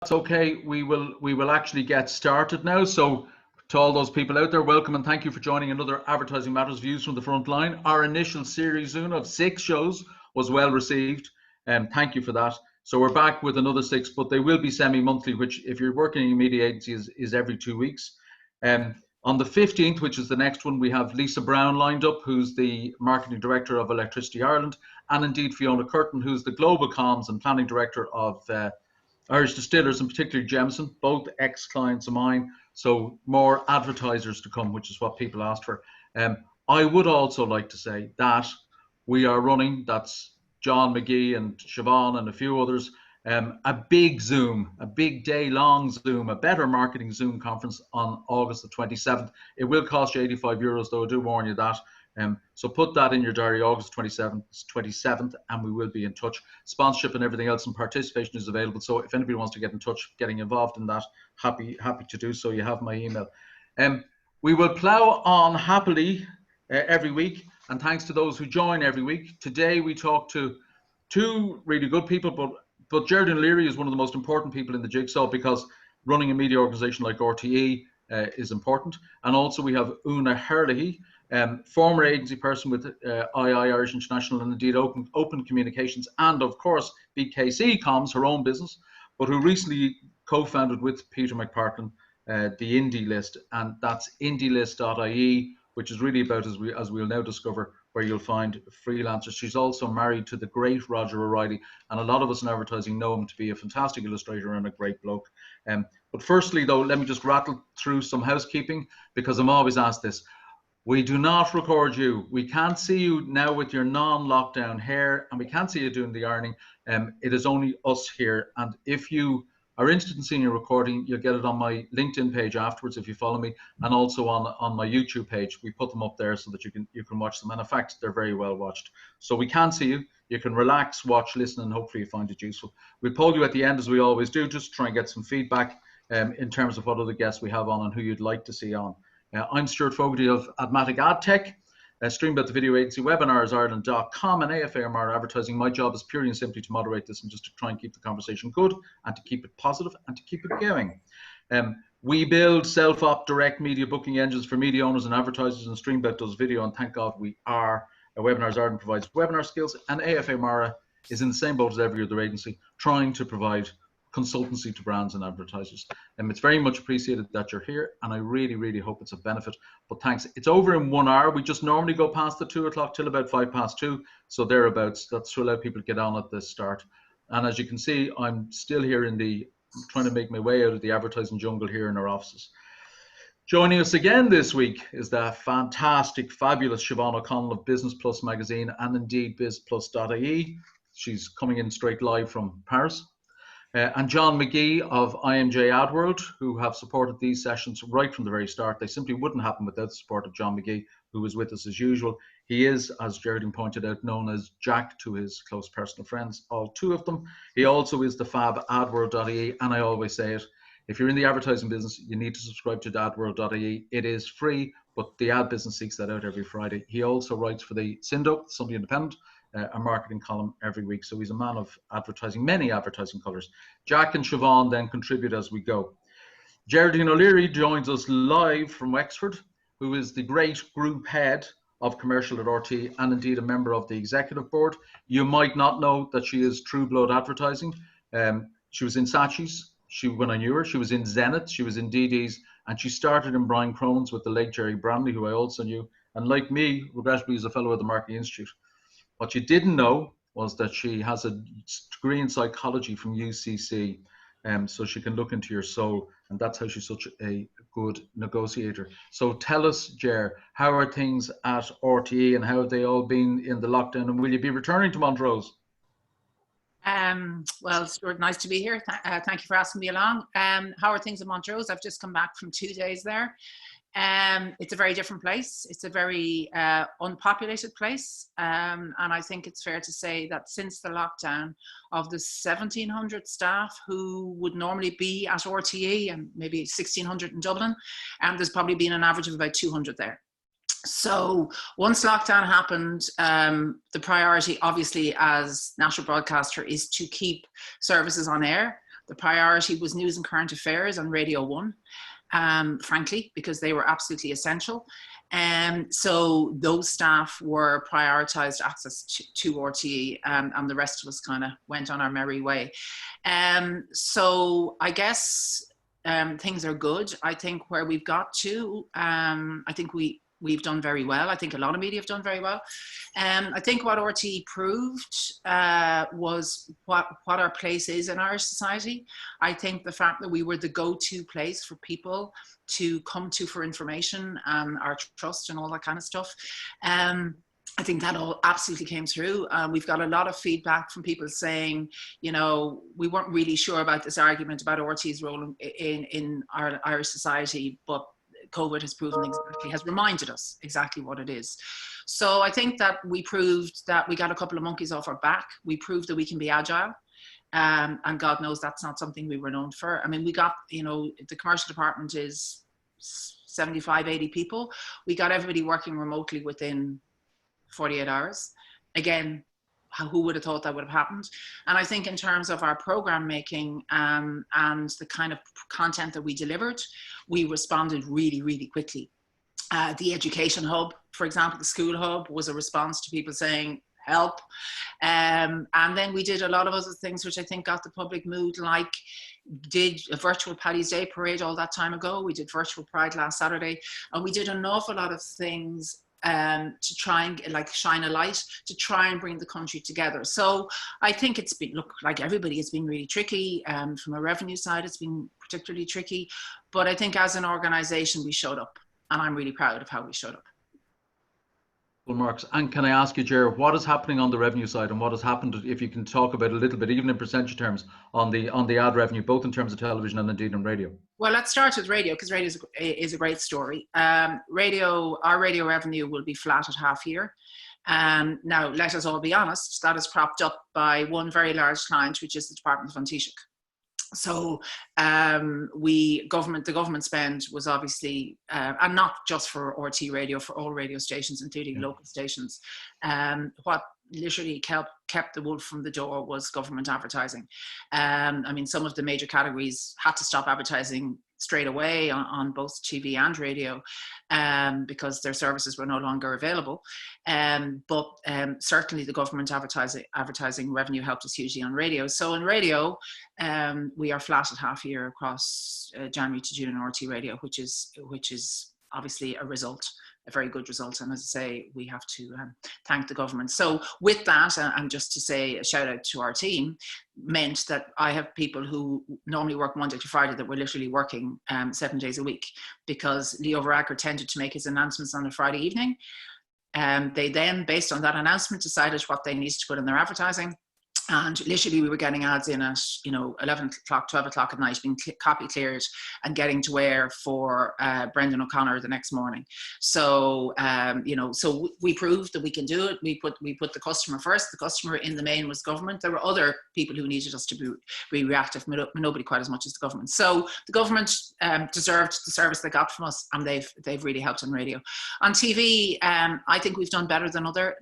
that's okay, we will actually get started now. So to all those people out there, welcome and thank you for joining another Advertising Matters Views from the Frontline. Our initial series of 6 shows was well received, and thank you for that. So we're back with another 6, but they will be semi-monthly, which if you're working in a media agency is every 2 weeks. On the 15th, which is the next one, we have Lisa Brown lined up, who's the Marketing Director of Electricity Ireland, and indeed Fiona Curtin, who's the Global Comms and Planning Director of Irish Distillers, and particularly Jameson, both ex-clients of mine. So more advertisers to come, which is what people asked for. I would also like to say that we are running, that's John, McGee and Siobhan and a few others, a big Zoom, a big day-long Zoom, a better marketing Zoom conference on August the 27th. It will cost you €85, though I do warn you that. So put that in your diary, August 27th, and we will be in touch. Sponsorship and everything else and participation is available. So if anybody wants to get in touch, getting involved in that, happy to do so. You have my email. We will plow on happily every week, and thanks to those who join every week. Today we talk to 2 really good people, but Geraldine O'Leary is one of the most important people in the jigsaw, because running a media organisation like RTE is important. And also we have Una Herlihy, former agency person with II Irish International and indeed Open Communications, and of course BKC Comms, her own business, but who recently co-founded with Peter McPartlin the Indie List, and that's indielist.ie, which is really about, as we'll now discover, where you'll find freelancers. She's also married to the great Roger O'Reilly, and a lot of us in advertising know him to be a fantastic illustrator and a great bloke. But firstly, though, let me just rattle through some housekeeping, because I'm always asked this. We do not record you. We can't see you now with your non-lockdown hair, and we can't see you doing the ironing. It is only us here, and if you are interested in seeing your recording, you'll get it on my LinkedIn page afterwards if you follow me, and also on my YouTube page. We put them up there so that you can watch them, and in fact they're very well watched. So we can see you. You can relax, watch, listen, and hopefully you find it useful. We'll poll you at the end, as we always do, just to try and get some feedback in terms of what other guests we have on and who you'd like to see on. I'm Stuart Fogarty of Admatic AdTech, Streamabout the video agency, webinarsireland.com, and AFAO'Meara Advertising. My job is purely and simply to moderate this and just to try and keep the conversation good and to keep it positive and to keep it going. We build self-op direct media booking engines for media owners and advertisers, and Streamabout does video, and thank God we are. Webinars Ireland provides webinar skills, and AFAO'Meara is in the same boat as every other agency, trying to provide consultancy to brands and advertisers. It's very much appreciated that you're here, and I really, really hope it's a benefit. But thanks. It's over in 1 hour. We just normally go past the 2 o'clock till about 2:05, so thereabouts. That's to allow people to get on at the start. And as you can see, I'm still here trying to make my way out of the advertising jungle here in our offices. Joining us again this week is the fantastic, fabulous Siobhan O'Connell of Business Plus magazine and indeed bizplus.ie. She's coming in straight live from Paris. And John McGee of IMJ AdWorld, who have supported these sessions right from the very start. They simply wouldn't happen without the support of John McGee, who is with us as usual. He is, as Geraldine pointed out, known as Jack to his close personal friends, all 2 of them. He also is the fab AdWorld.ie, and I always say it, if you're in the advertising business, you need to subscribe to AdWorld.ie. It is free, but the ad business seeks that out every Friday. He also writes for the Sindo, Sunday Independent, a marketing column every week. So he's a man of advertising, many advertising colours. Jack and Siobhan then contribute as we go. Geraldine O'Leary joins us live from Wexford, who is the great group head of commercial at RT and indeed a member of the executive board. You might not know that she is True Blood Advertising. She was in Saatchi's when I knew her. She was in Zenith. She was in DD's, and she started in Brian Crone's with the late Jerry Brandley, who I also knew. And like me, regrettably, is a fellow at the Marketing Institute. What you didn't know was that she has a degree in psychology from UCC, so she can look into your soul, and that's how she's such a good negotiator. So tell us, Ger, how are things at RTE, and how have they all been in the lockdown, and will you be returning to Montrose? Well, Stuart, nice to be here. Thank you for asking me along. How are things in Montrose? I've just come back from 2 days there. It's a very different place. It's a very unpopulated place, and I think it's fair to say that since the lockdown, of the 1,700 staff who would normally be at RTE and maybe 1,600 in Dublin, there's probably been an average of about 200 there. So once lockdown happened, the priority obviously as national broadcaster is to keep services on air. The priority was news and current affairs on Radio 1, frankly, because they were absolutely essential. So those staff were prioritised access to RTE, and the rest of us kind of went on our merry way. So I guess things are good. I think where we've got to, I think we've done very well. I think a lot of media have done very well. I think what RTE proved was what our place is in Irish society. I think the fact that we were the go-to place for people to come to for information, our trust and all that kind of stuff. I think that all absolutely came through. We've got a lot of feedback from people saying, you know, we weren't really sure about this argument about RTE's role in our Irish society, but COVID has proven exactly, has reminded us exactly what it is. So I think that we proved that we got a couple of monkeys off our back. We proved that we can be agile. And God knows that's not something we were known for. I mean, we got, you know, the commercial department is 75, 80 people. We got everybody working remotely within 48 hours. Again, who would have thought that would have happened? And I think in terms of our program making and the kind of content that we delivered, we responded really, really quickly. The education hub, for example, the school hub was a response to people saying, help. And then we did a lot of other things which I think got the public mood, like did a virtual Paddy's Day parade all that time ago. We did virtual Pride last Saturday, and we did an awful lot of things to try and like shine a light, to try and bring the country together. So I think it's been, look, like everybody, it's been really tricky. From a revenue side, it's been particularly tricky. But I think as an organisation, we showed up, and I'm really proud of how we showed up. Well, Marks, and can I ask you, Ger, what is happening on the revenue side, and what has happened, if you can talk about a little bit, even in percentage terms, on the ad revenue, both in terms of television and indeed on radio? Well, let's start with radio, because radio is a great story. Our radio revenue will be flat at half year. Now, let us all be honest, that is propped up by one very large client, which is the Department of Taoiseach. So the government spend was obviously, and not just for RT radio, for all radio stations, including local stations. What literally kept the wolf from the door was government advertising. I mean, some of the major categories had to stop advertising straight away on both TV and radio because their services were no longer available. But certainly the government advertising revenue helped us hugely on radio. So in radio, we are flat at half year across January to June in RT radio, which is obviously a very good result. And as I say, we have to thank the government. So with that, and just to say a shout out to our team, meant that I have people who normally work Monday to Friday that were literally working 7 days a week, because Leo Varadkar tended to make his announcements on a Friday evening. They then, based on that announcement, decided what they needed to put in their advertising. And literally we were getting ads in at, 11 o'clock, 12 o'clock at night, being copy cleared and getting to air for Brendan O'Connor the next morning. So, so we proved that we can do it. We put the customer first. The customer in the main was government. There were other people who needed us to be reactive, but nobody quite as much as the government. So the government deserved the service they got from us, and they've really helped on radio. On TV, I think we've done better than other.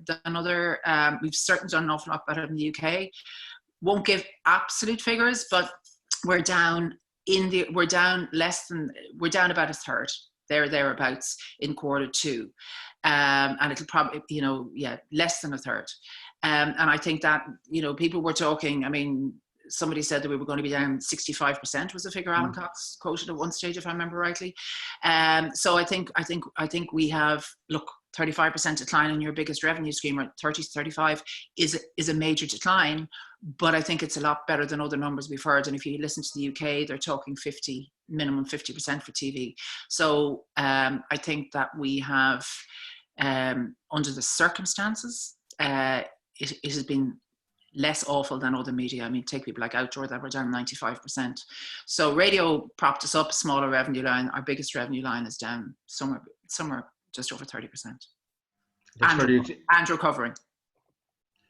We've certainly done an awful lot better than the UK. Won't give absolute figures, but we're down about a third, thereabouts in Q2, and it'll probably less than a third, and I think that people were talking. I mean, somebody said that we were going to be down 65% was the figure Alan Cox quoted at one stage, if I remember rightly. So I think we have 35% decline in your biggest revenue stream, or 30 to 35 is a major decline, but I think it's a lot better than other numbers we've heard. And if you listen to the UK, they're talking minimum 50% for TV. So I think that we have, under the circumstances, it has been less awful than other media. I mean, take people like Outdoor that were down 95%. So radio propped us up, a smaller revenue line. Our biggest revenue line is down somewhere just over 30%. And recovering.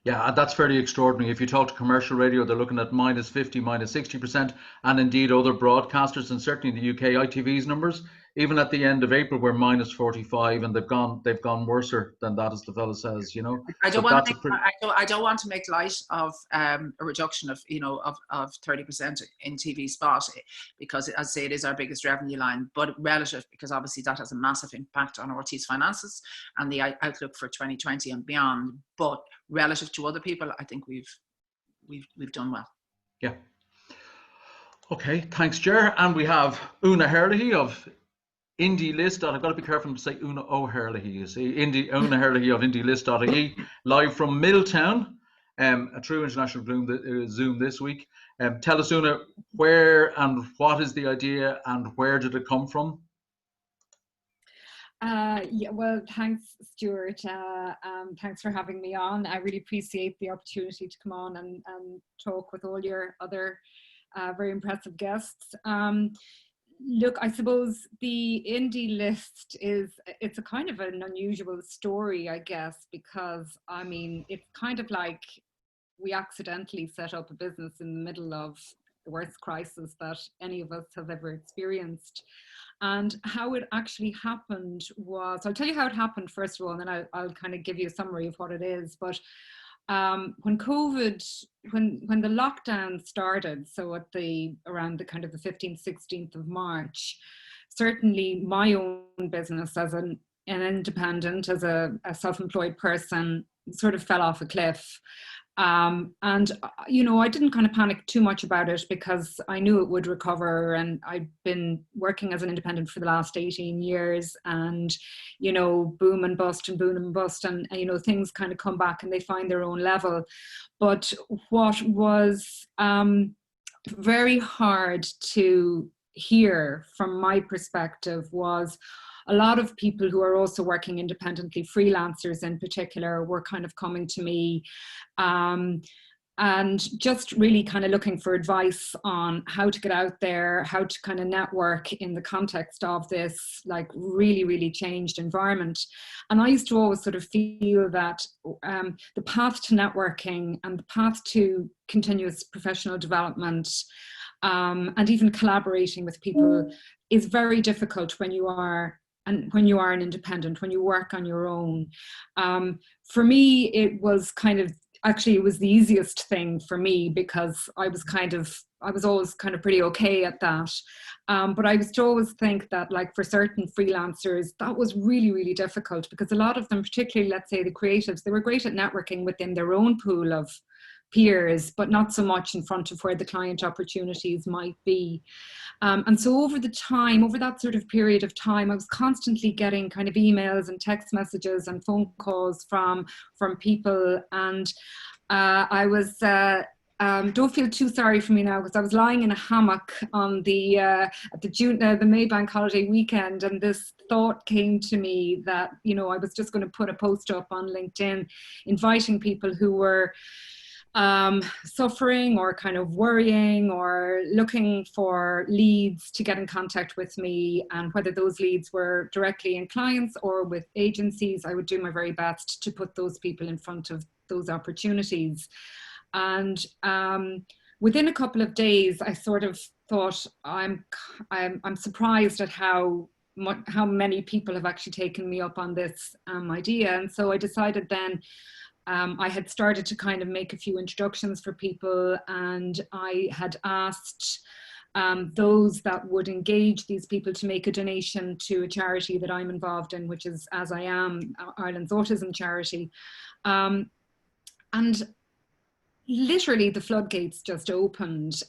Yeah, that's fairly extraordinary. If you talk to commercial radio, they're looking at -50%, -60%, and indeed other broadcasters, and certainly the UK ITV's numbers even at the end of April, we're minus 45, and they've gone worse than that, as the fellow says, you know. I don't But want that's to make, I don't want to make light of a reduction of, you know, of 30% in TV spot, because as I say, it is our biggest revenue line, but relative, because obviously that has a massive impact on RT's finances and the outlook for 2020 and beyond. But relative to other people, I think we've done well. Yeah. Okay, thanks, Ger. And we have Una Herlihy of indielist. I've got to be careful to say Una O'Herlihy. You see, Una Herlihy of indielist.ie, live from Milltown, a true international Zoom this week. Tell us, Una, where and what is the idea and where did it come from? Yeah, well, thanks, Stuart. Thanks for having me on. I really appreciate the opportunity to come on and talk with all your other very impressive guests. Look, I suppose the indie list it's a kind of an unusual story, I guess, because I mean, it's kind of like we accidentally set up a business in the middle of the worst crisis that any of us have ever experienced. And how it actually happened was, I'll tell you how it happened first of all, and then I'll kind of give you a summary of what it is. But when COVID, when the lockdown started, so around the kind of the 15th, 16th of March, certainly my own business as an independent, as a self-employed person, sort of fell off a cliff. And, you know, I didn't kind of panic too much about it because I knew it would recover, and I'd been working as an independent for the last 18 years and, you know, boom and bust, and, you know, things kind of come back and they find their own level. But what was very hard to hear from my perspective was a lot of people who are also working independently, freelancers in particular, were kind of coming to me and just really kind of looking for advice on how to get out there, how to kind of network in the context of this like really, really changed environment. And I used to always sort of feel that the path to networking and the path to continuous professional development and even collaborating with people is very difficult when you are an independent, when you work on your own. For me, it was it was the easiest thing for me because I was always kind of pretty okay at that. But I used to always think that like for certain freelancers, that was really, really difficult because a lot of them, particularly let's say the creatives, they were great at networking within their own pool of peers, but not so much in front of where the client opportunities might be. And so over that sort of period of time, I was constantly getting kind of emails and text messages and phone calls from people. And I was, don't feel too sorry for me now because I was lying in a hammock on the Maybank holiday weekend, and this thought came to me that, you know, I was just going to put a post up on LinkedIn inviting people who were suffering or kind of worrying or looking for leads to get in contact with me, and whether those leads were directly in clients or with agencies, I would do my very best to put those people in front of those opportunities. And within a couple of days, I sort of thought, I'm surprised at how many people have actually taken me up on this idea. And so I decided then, I had started to kind of make a few introductions for people, and I had asked those that would engage these people to make a donation to a charity that I'm involved in, which is As I Am, Ireland's autism charity. And literally the floodgates just opened.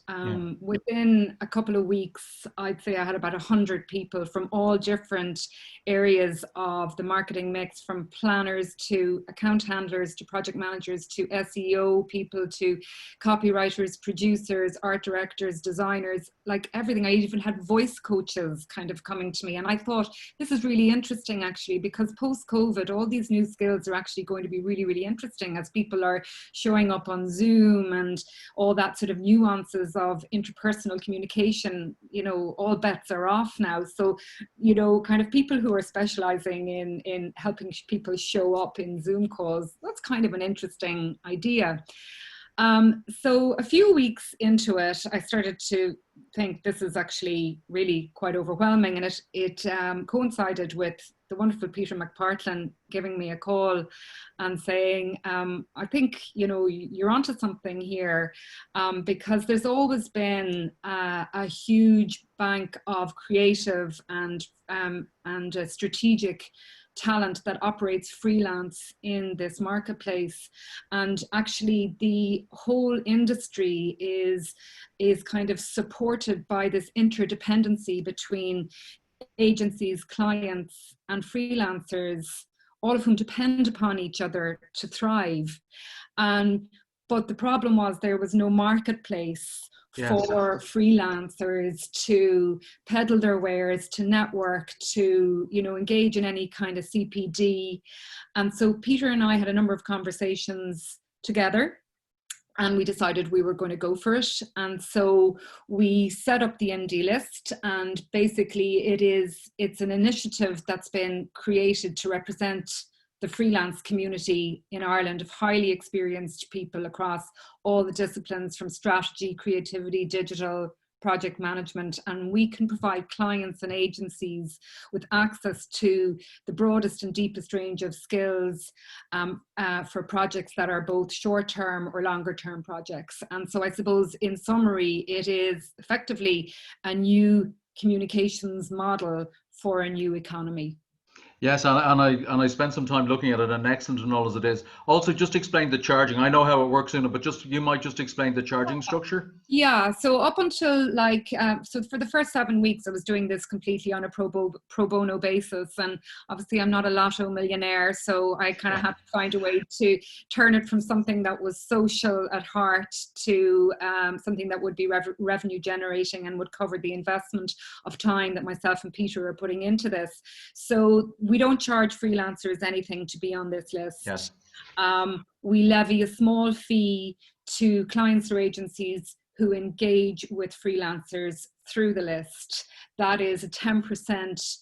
Within a couple of weeks, I'd say I had about 100 people from all different areas of the marketing mix, from planners to account handlers to project managers to SEO people to copywriters, producers, art directors, designers, like everything. I even had voice coaches kind of coming to me. And I thought, this is really interesting actually, because post-COVID, all these new skills are actually going to be really, really interesting as people are showing up on Zoom and all that sort of nuances of interpersonal communication. You know, all bets are off now. So, you know, kind of people who are specializing in helping people show up in Zoom calls, that's kind of an interesting idea. So a few weeks into it, I started to think this is actually really quite overwhelming, and it coincided with the wonderful Peter McPartlin giving me a call and saying, I think, you know, you're onto something here, because there's always been a huge bank of creative and strategic talent that operates freelance in this marketplace, and actually the whole industry is kind of supported by this interdependency between agencies, clients and freelancers, all of whom depend upon each other to thrive. But the problem was there was no marketplace for freelancers to peddle their wares, to network, to, you know, engage in any kind of CPD. And so Peter and I had a number of conversations together, and we decided we were going to go for it. And so we set up the Indie List, and basically it's an initiative that's been created to represent the freelance community in Ireland of highly experienced people across all the disciplines, from strategy, creativity, digital, project management. And we can provide clients and agencies with access to the broadest and deepest range of skills for projects that are both short-term or longer-term projects. And so I suppose in summary, it is effectively a new communications model for a new economy. Yes, and I spent some time looking at it, and excellent and all as it is. Also, just explain the charging. I know how it works in it, but you might just explain the charging structure. Yeah, so up until so for the first 7 weeks, I was doing this completely on a pro bono basis, and obviously I'm not a lotto millionaire, so I kind of had to find a way to turn it from something that was social at heart to something that would be revenue generating and would cover the investment of time that myself and Peter are putting into this. So we don't charge freelancers anything to be on this list. Yes. We levy a small fee to clients or agencies who engage with freelancers through the list. That is a 10%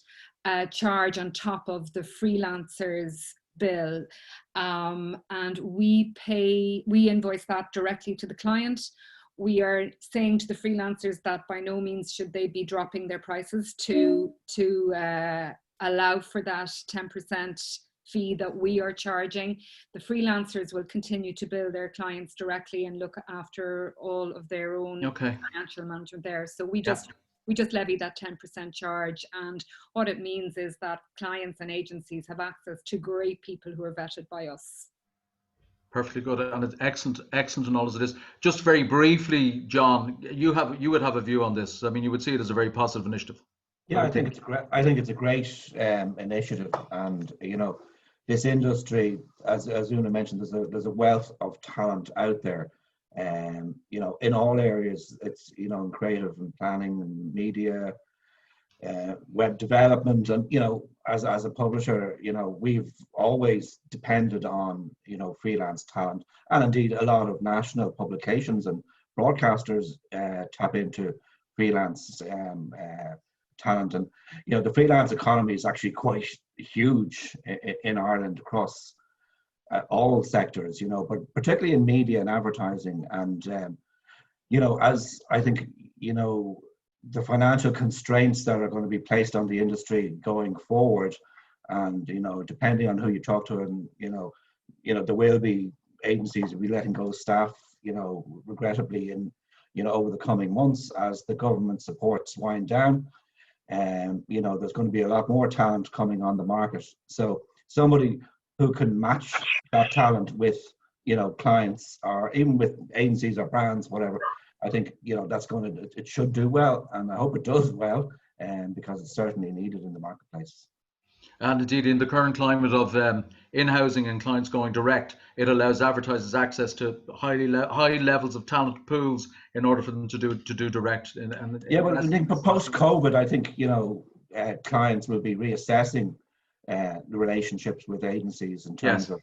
charge on top of the freelancer's bill. And we invoice that directly to the client. We are saying to the freelancers that by no means should they be dropping their prices to allow for that 10% fee that we are charging. The freelancers will continue to bill their clients directly and look after all of their own financial management there. So we just levy that 10% charge, and what it means is that clients and agencies have access to great people who are vetted by us. Perfectly good, and it's excellent and all as it is. Just very briefly, John, you would have a view on this. I mean, you would see it as a very positive initiative. Yeah, I think it's great. I think it's a great initiative, and you know, this industry, as Una mentioned, there's a wealth of talent out there, you know, in all areas. It's, you know, in creative and planning and media, web development, and you know, as a publisher, you know, we've always depended on, you know, freelance talent, and indeed a lot of national publications and broadcasters tap into freelance talent. And you know, the freelance economy is actually quite huge in Ireland across all sectors, you know, but particularly in media and advertising. And you know, as I think, you know, the financial constraints that are going to be placed on the industry going forward, and you know, depending on who you talk to, and you know, there will be agencies will be letting go staff, you know, regrettably, in, you know, over the coming months as the government supports wind down. And you know, there's going to be a lot more talent coming on the market. So somebody who can match that talent with, you know, clients, or even with agencies or brands, whatever, I think, you know, it should do well, and I hope it does well, because it's certainly needed in the marketplace. And indeed, in the current climate of in-housing and clients going direct, it allows advertisers access to high levels of talent pools in order for them to do direct. Well, I think post-COVID, I think, you know, clients will be reassessing the relationships with agencies in terms of,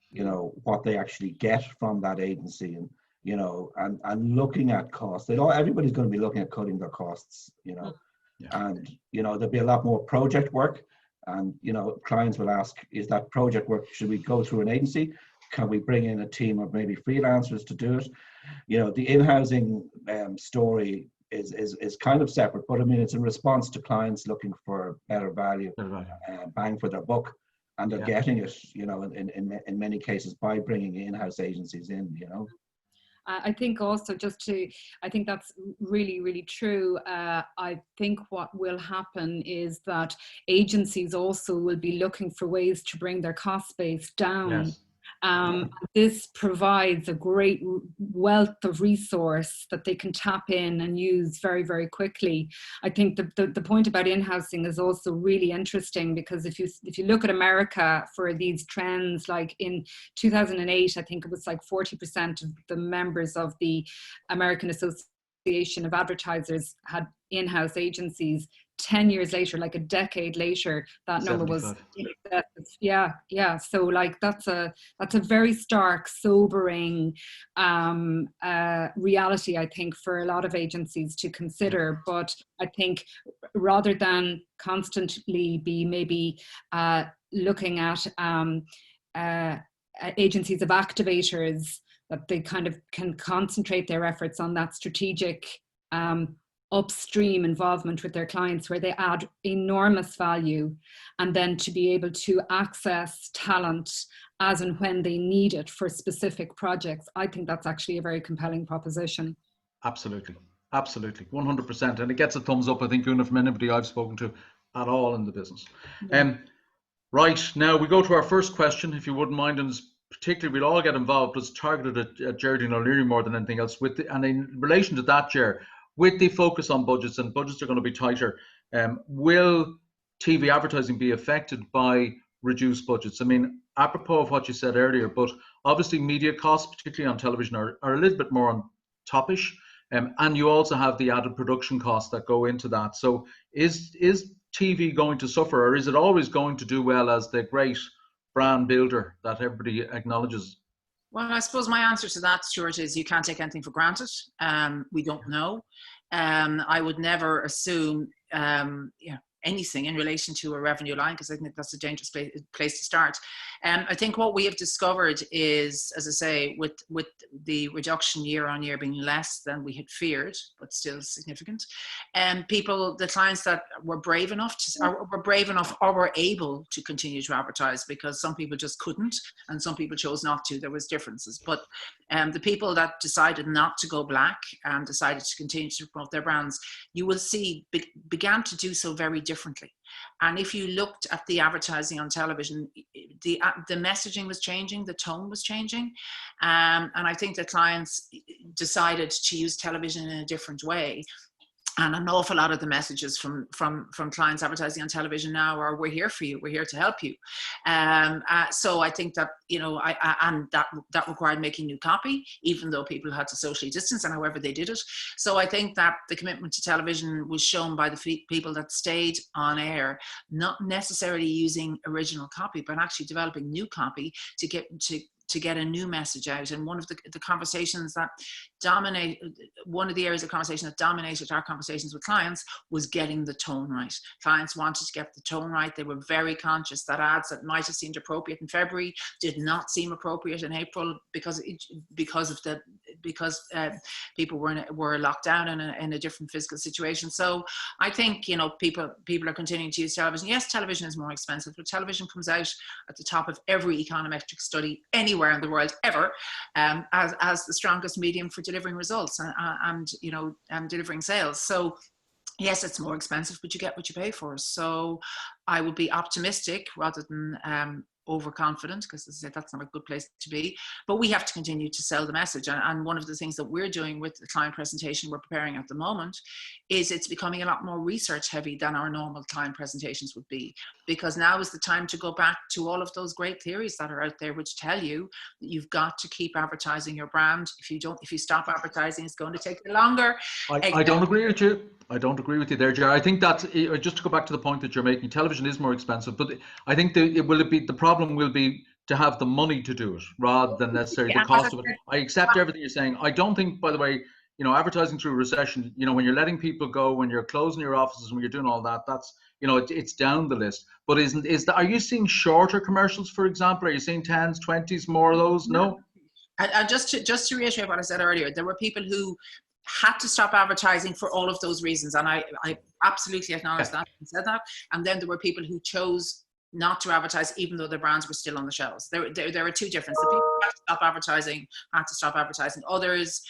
you know, what they actually get from that agency, and you know, and looking at costs. Everybody's going to be looking at cutting their costs, you know, and you know, there'll be a lot more project work. And you know, clients will ask, is that project work, should we go through an agency? Can we bring in a team of maybe freelancers to do it? You know, the in-housing story is kind of separate, but I mean, it's a response to clients looking for better value, bang for their buck, and they're getting it, you know, in many cases by bringing in-house agencies in, you know. I think also I think that's really, really true. I think what will happen is that agencies also will be looking for ways to bring their cost base down. Yes. This provides a great wealth of resource that they can tap in and use very, very quickly. I think the point about in-housing is also really interesting, because if you look at America for these trends, like in 2008, I think it was like 40% of the members of the American Association of Advertisers had in-house agencies. 10 years later, like a decade later, that number was, so like that's a very stark, sobering reality, I think, for a lot of agencies to consider. But I think rather than constantly be maybe looking at agencies of activators, that they kind of can concentrate their efforts on that strategic upstream involvement with their clients, where they add enormous value, and then to be able to access talent as and when they need it for specific projects. I think that's actually a very compelling proposition. Absolutely, 100%, and it gets a thumbs up, I think, Una, from anybody I've spoken to at all in the business. Right, now we go to our first question, if you wouldn't mind, and particularly we'll all get involved, but it's targeted at Geraldine O'Leary more than anything else. And in relation to that, Ger, with the focus on budgets, and budgets are going to be tighter, will TV advertising be affected by reduced budgets? I mean, apropos of what you said earlier, but obviously media costs, particularly on television, are a little bit more on topish, and you also have the added production costs that go into that. So is TV going to suffer, or is it always going to do well as the great brand builder that everybody acknowledges? Well, I suppose my answer to that, Stuart, is you can't take anything for granted. We don't know. I would never assume anything in relation to a revenue line, because I think that's a dangerous place to start. I think what we have discovered is, as I say, with the reduction year on year being less than we had feared, but still significant, and the clients that were brave enough or were able to continue to advertise, because some people just couldn't and some people chose not to. There was differences, but the people that decided not to go black and decided to continue to promote their brands, you will see began to do so very differently. And if you looked at the advertising on television, the messaging was changing, the tone was changing, and I think that clients decided to use television in a different way. And an awful lot of the messages from clients advertising on television now are, we're here for you, we're here to help you. So I think that, and that required making new copy, even though people had to socially distance, and however they did it. So I think that the commitment to television was shown by the people that stayed on air, not necessarily using original copy, but actually developing new copy to get a new message out. And one of the conversations that one of the areas of conversation that dominated our conversations with clients was getting the tone right. Clients wanted to get the tone right. They were very conscious that ads that might have seemed appropriate in February did not seem appropriate in April because people were locked down in a different physical situation. So I think, people are continuing to use television. Yes, television is more expensive, but television comes out at the top of every econometric study anywhere in the world ever, as the strongest medium for delivering results and delivering sales. So yes, it's more expensive, but you get what you pay for. So I would be optimistic rather than overconfident, because as I said, that's not a good place to be. But we have to continue to sell the message. And one of the things that we're doing with the client presentation we're preparing at the moment is it's becoming a lot more research heavy than our normal client presentations would be, because now is the time to go back to all of those great theories that are out there which tell you that you've got to keep advertising your brand. If you stop advertising, it's going to take you longer. I don't agree with you. I don't agree with you there, Jerry. I think that, just to go back to the point that you're making, television is more expensive, but I think the problem will be to have the money to do it rather than necessarily the cost of it. I accept everything you're saying. I don't think, by the way, you know, advertising through recession, you know, when you're letting people go, when you're closing your offices, when you're doing all that, that's, you know, it's down the list. But are you seeing shorter commercials, for example? Are you seeing 10s, 20s, more of those? No? And just to reiterate what I said earlier, there were people who had to stop advertising for all of those reasons. And I absolutely acknowledge that and said that. And then there were people who chose not to advertise even though their brands were still on the shelves. There are two differences. The people who had to stop advertising. Others,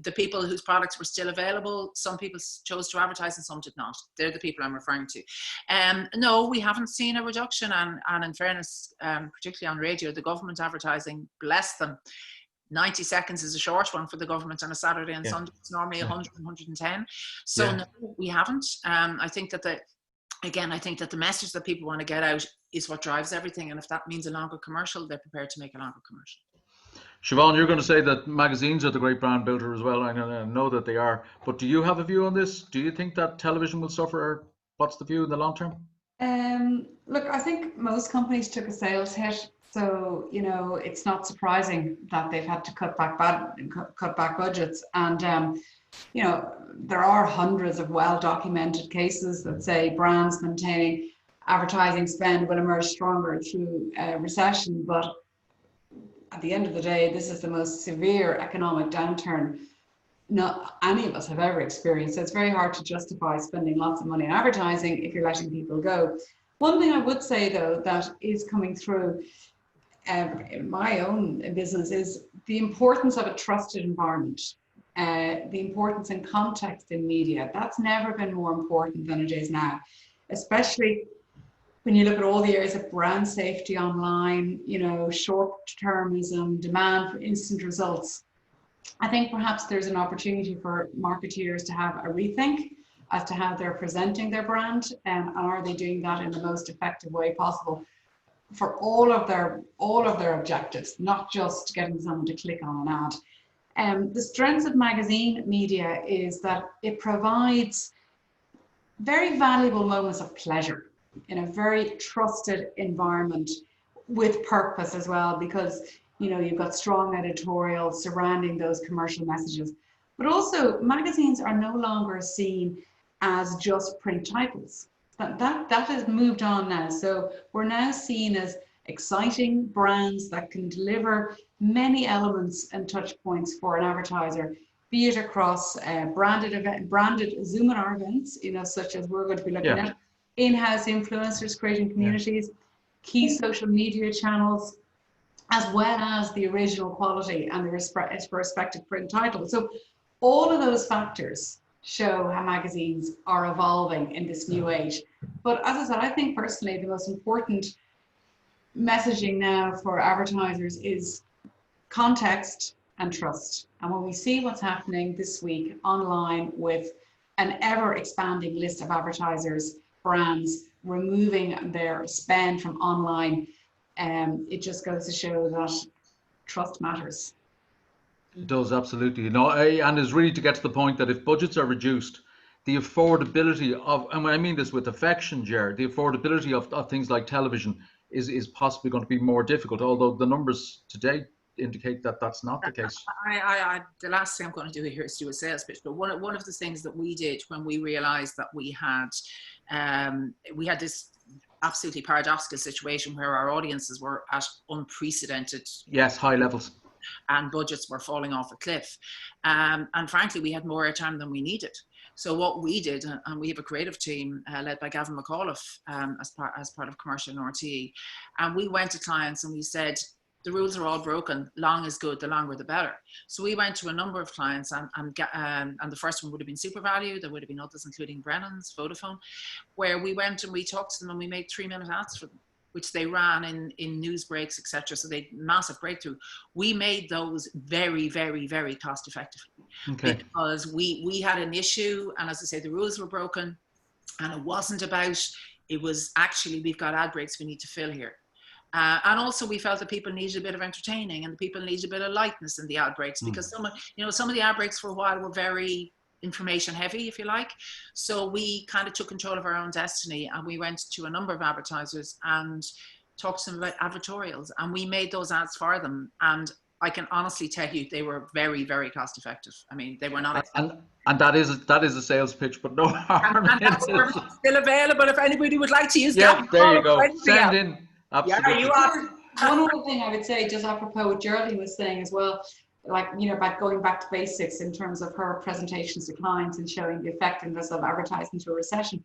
the people whose products were still available, some people chose to advertise and some did not. They're the people I'm referring to. No, we haven't seen a reduction. And in fairness, particularly on radio, the government advertising, bless them, 90 seconds is a short one for the government on a Saturday and Sunday. It's normally 100, 110. So no, we haven't. I think that the message that people want to get out is what drives everything. And if that means a longer commercial, they're prepared to make a longer commercial. Siobhan, you're going to say that magazines are the great brand builder as well. I know that they are. But do you have a view on this? Do you think that television will suffer? Or what's the view in the long term? Look, I think most companies took a sales hit. So, you know, it's not surprising that they've had to cut back budgets. And, you know, there are hundreds of well-documented cases that say brands maintaining advertising spend will emerge stronger through recession. But at the end of the day, this is the most severe economic downturn not any of us have ever experienced. So it's very hard to justify spending lots of money on advertising if you're letting people go. One thing I would say, though, that is coming through in my own business is the importance of a trusted environment, the importance in context in media. That's never been more important than it is now, especially when you look at all the areas of brand safety online, you know, short-termism, demand for instant results. I think perhaps there's an opportunity for marketeers to have a rethink as to how they're presenting their brand, and are they doing that in the most effective way possible for all of their objectives, not just getting someone to click on an ad. The strength of magazine media is that it provides very valuable moments of pleasure in a very trusted environment with purpose as well, because you know you've got strong editorials surrounding those commercial messages. But also magazines are no longer seen as just print titles. That has moved on now. So we're now seen as exciting brands that can deliver many elements and touch points for an advertiser, be it across branded Zoom-in-R events, you know, such as we're going to be looking at, in-house influencers creating communities, key social media channels, as well as the original quality and the respective print title. So all of those factors show how magazines are evolving in this new age. But as I said, I think personally the most important messaging now for advertisers is context and trust. And when we see what's happening this week online with an ever expanding list of advertisers, brands removing their spend from online, it just goes to show that trust matters. It does, absolutely. You know, and it's really to get to the point that if budgets are reduced, the affordability of, and I mean this with affection, Ger, the affordability of things like television is possibly going to be more difficult, although the numbers today indicate that that's not the case. The last thing I'm going to do here is do a sales pitch, but one of the things that we did when we realized that we had this absolutely paradoxical situation where our audiences were at unprecedented high levels, and budgets were falling off a cliff, and frankly we had more airtime than we needed. So what we did, and we have a creative team led by Gavin McAuliffe as part of commercial and RTE, and we went to clients and we said, the rules are all broken, long is good, the longer the better. So we went to a number of clients, and the first one would have been SuperValu, there would have been others including Brennan's, Vodafone, where we went and we talked to them and we made 3-minute ads for them, which they ran in news breaks, etc. So they massive breakthrough. We made those very, very, very cost effectively, because we had an issue, and as I say, the rules were broken, and it wasn't about, it was actually, we've got ad breaks we need to fill here. And also we felt that people needed a bit of entertaining, and the people needed a bit of lightness in the ad breaks, because some of the ad breaks for a while were very information heavy, if you like. So we kind of took control of our own destiny, and we went to a number of advertisers and talked to them about advertorials, and we made those ads for them. And I can honestly tell you they were very, very cost effective. I mean, they were not. And that is a sales pitch, but no harm in That's it. still available if anybody would like to use Yeah, that. there you go. Send in. Absolutely. Yeah, you are. One other thing I would say, just apropos what Geraldine was saying as well, like, you know, about going back to basics in terms of her presentations to clients and showing the effectiveness of advertising to a recession.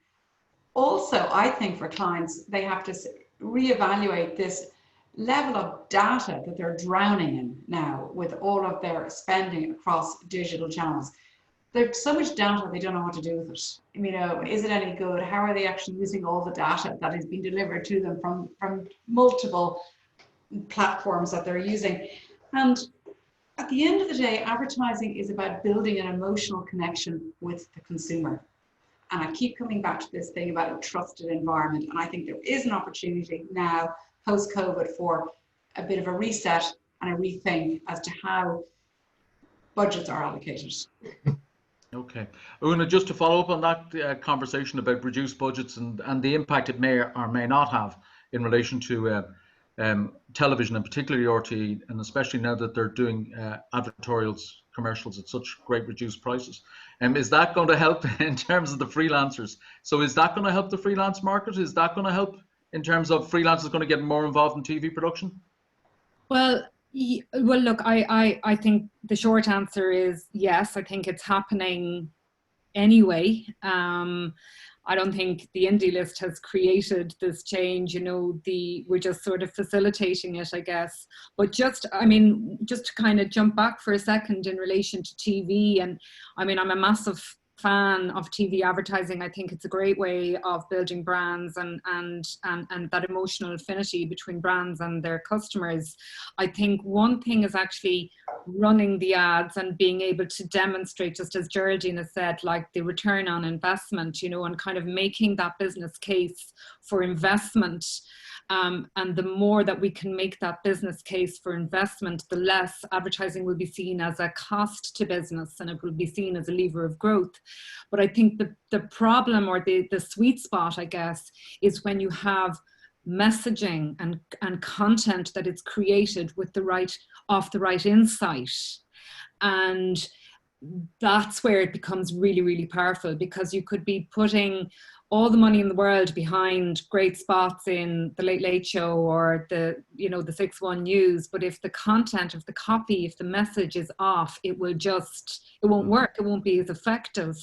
Also, I think for clients, they have to reevaluate this level of data that they're drowning in now with all of their spending across digital channels. There's so much data, they don't know what to do with it. You know, is it any good? How are they actually using all the data that is being delivered to them from multiple platforms that they're using? And at the end of the day, advertising is about building an emotional connection with the consumer. And I keep coming back to this thing about a trusted environment. And I think there is an opportunity now, post-COVID, for a bit of a reset and a rethink as to how budgets are allocated. Okay. Una, just to follow up on that conversation about reduced budgets and the impact it may or may not have in relation to television, and particularly RTE, and especially now that they're doing advertorials, commercials at such great reduced prices. Is that going to help in terms of the freelancers? So is that going to help the freelance market? Is that going to help in terms of freelancers going to get more involved in TV production? Well, look, I think the short answer is yes. I think it's happening anyway. I don't think the indie list has created this change, you know, we're just sort of facilitating it, I guess. But just to kind of jump back for a second in relation to TV, and I mean, I'm a massive fan of TV advertising. I think it's a great way of building brands and that emotional affinity between brands and their customers. I think one thing is actually running the ads and being able to demonstrate, just as Geraldine has said, like the return on investment, you know, and kind of making that business case for investment. And the more that we can make that business case for investment, the less advertising will be seen as a cost to business, and it will be seen as a lever of growth. But I think the problem, or the sweet spot, I guess, is when you have messaging and content that is created with the right insight. And that's where it becomes really, really powerful, because you could be putting all the money in the world behind great spots in the Late Late Show or the 6-1 News, but if the content, if the copy, if the message is off, it won't work. It won't be as effective.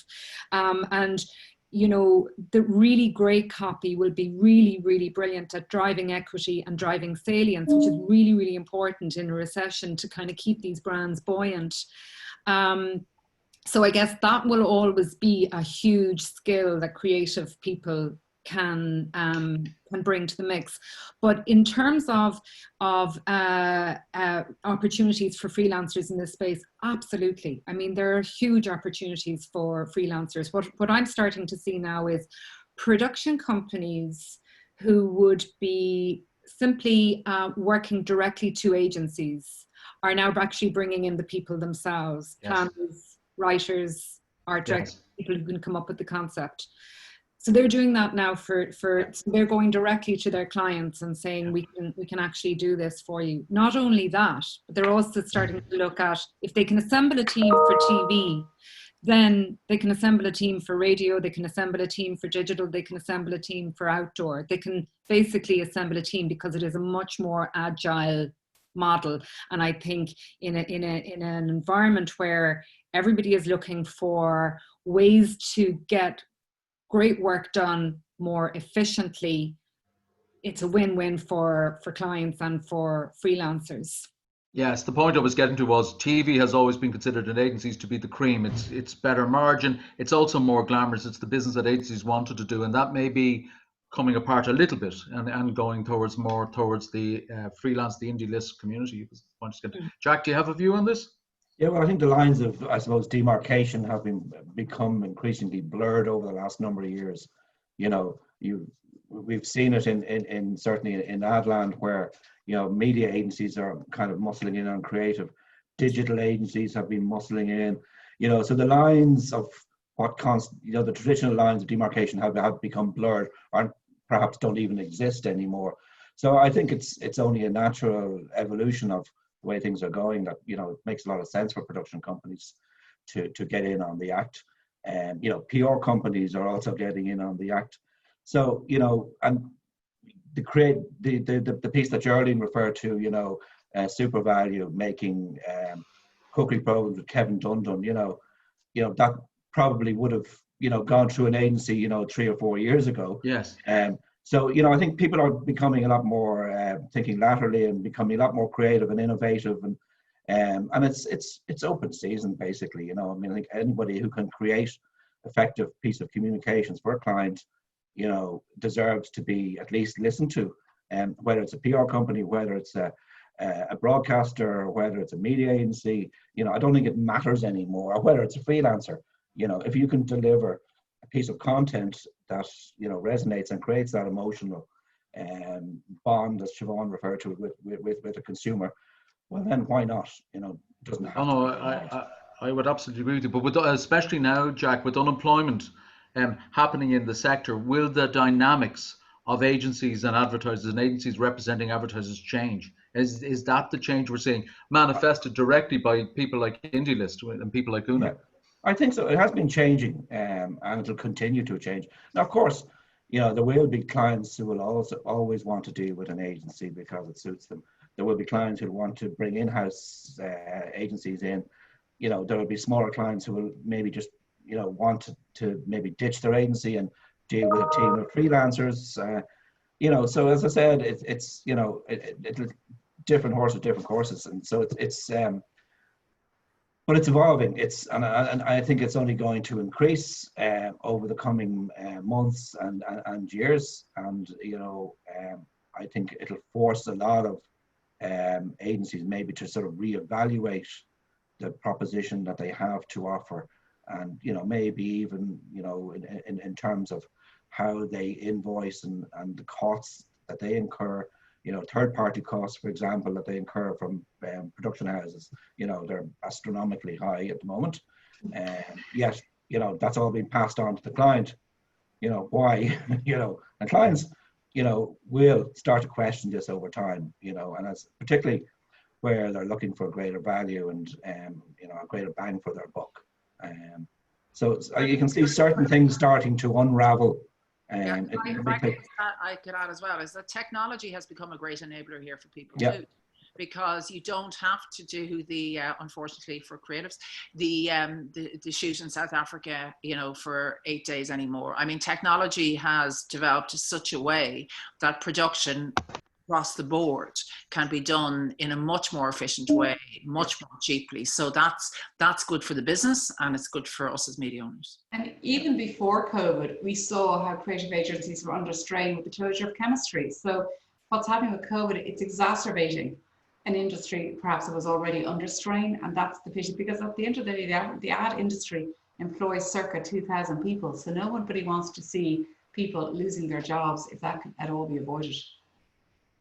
And you know, the really great copy will be really, really brilliant at driving equity and driving salience, which is really, really important in a recession to kind of keep these brands buoyant. So I guess that will always be a huge skill that creative people can bring to the mix. But in terms of opportunities for freelancers in this space, absolutely. I mean, there are huge opportunities for freelancers. What I'm starting to see now is production companies who would be simply working directly to agencies are now actually bringing in the people themselves, planners, writers, art directors, people who can come up with the concept. So they're doing that now so they're going directly to their clients and saying, we can actually do this for you. Not only that, but they're also starting to look at, if they can assemble a team for TV, then they can assemble a team for radio, they can assemble a team for digital, they can assemble a team for outdoor. They can basically assemble a team because it is a much more agile model. And I think in an environment where everybody is looking for ways to get great work done more efficiently, it's a win-win for clients and for freelancers. Yes, the point I was getting to was TV has always been considered in agencies to be the cream. It's better margin. It's also more glamorous. It's the business that agencies wanted to do, and that may be coming apart a little bit and going more towards the freelance, the indie list community. Jack, do you have a view on this? Yeah, well, I think the lines of, I suppose, demarcation have become increasingly blurred over the last number of years. You know, we've seen it in certainly in Adland, where, you know, media agencies are kind of muscling in on creative. Digital agencies have been muscling in. You know, so the lines of the traditional lines of demarcation have become blurred, or perhaps don't even exist anymore. So I think it's only a natural evolution of the way things are going, that, you know, it makes a lot of sense for production companies to get in on the act. And, you know, PR companies are also getting in on the act. So, you know, and the piece that Geraldine referred to, you know, Super Value making cookery programs with Kevin Dundon, you know, that probably would have, you know, gone through an agency, you know, 3 or 4 years ago. Yes. So, you know, I think people are becoming a lot more thinking laterally and becoming a lot more creative and innovative, and it's open season basically. You know, I mean, I think anybody who can create effective piece of communications for a client, you know, deserves to be at least listened to, and whether it's a PR company, whether it's a broadcaster, or whether it's a media agency, you know, I don't think it matters anymore, or whether it's a freelancer. You know, if you can deliver a piece of content that, you know, resonates and creates that emotional bond, as Siobhan referred to, with a consumer, well, then why not? You know, it doesn't have to be. I would absolutely agree with you, but with, especially now, Jack, with unemployment happening in the sector, will the dynamics of agencies and advertisers and agencies representing advertisers change? Is that the change we're seeing manifested directly by people like indielist and people like Una? Yeah, I think so. It has been changing, and it'll continue to change. Now, of course, you know, there will be clients who will also always want to deal with an agency because it suits them. There will be clients who want to bring in-house agencies in. You know, there will be smaller clients who will maybe just, you know, want to maybe ditch their agency and deal with a team of freelancers. You know, so as I said, it's you know, it's different horse with different courses, and so it's but it's evolving. And I think it's only going to increase over the coming months and years. And, you know, I think it'll force a lot of agencies maybe to sort of reevaluate the proposition that they have to offer, and, you know, maybe even, you know, in terms of how they invoice and the costs that they incur. You know, third-party costs, for example, that they incur from production houses, you know, they're astronomically high at the moment. Yet, you know, that's all being passed on to the client. You know, why? You know, and clients, you know, will start to question this over time, you know, and as particularly where they're looking for greater value and, you know, a greater bang for their buck. So you can see certain things starting to unravel. I could add as well is that technology has become a great enabler here for people too, because you don't have to do the unfortunately for creatives the shoot in South Africa, you know, for 8 days anymore. I mean, technology has developed in such a way that production across the board can be done in a much more efficient way, much more cheaply. So that's good for the business, and it's good for us as media owners. And even before COVID, we saw how creative agencies were under strain with the closure of chemistry. So what's happening with COVID, it's exacerbating an industry perhaps that was already under strain, and that's the pity, because at the end of the day, the ad industry employs circa 2,000 people. So nobody wants to see people losing their jobs if that can at all be avoided.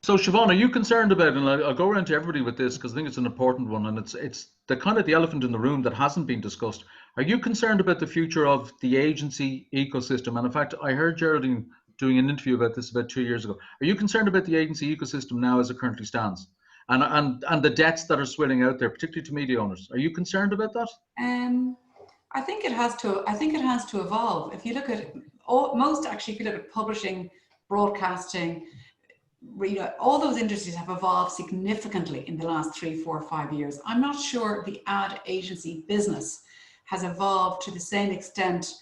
So Siobhan, are you concerned about, and I'll go around to everybody with this because I think it's an important one, and it's the kind of the elephant in the room that hasn't been discussed. Are you concerned about the future of the agency ecosystem? And in fact, I heard Geraldine doing an interview about this about 2 years ago. Are you concerned about the agency ecosystem now as it currently stands, and the debts that are swilling out there, particularly to media owners? Are you concerned about that? I think it has to evolve. If you look at if you look at publishing, broadcasting, you know, all those industries have evolved significantly in the last 3, 4, 5 years. I'm not sure the ad agency business has evolved to the same extent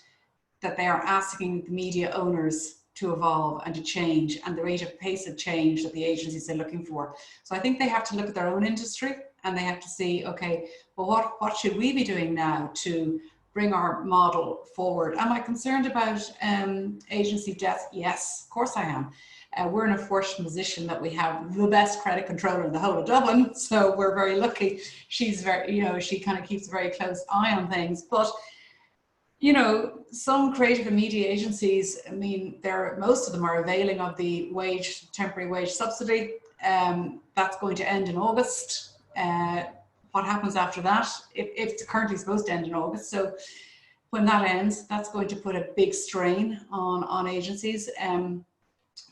that they are asking the media owners to evolve and to change, and the rate of pace of change that the agencies are looking for. So I think they have to look at their own industry, and they have to see, okay, well, what should we be doing now to bring our model forward? Am I concerned about agency debt? Yes, of course I am. We're in a fortunate position that we have the best credit controller in the whole of Dublin, so we're very lucky. She's very, you know, she kind of keeps a very close eye on things. But, you know, some creative and media agencies, I mean, most of them are availing of the temporary wage subsidy. That's going to end in August. What happens after that? It's currently supposed to end in August. So when that ends, that's going to put a big strain on agencies.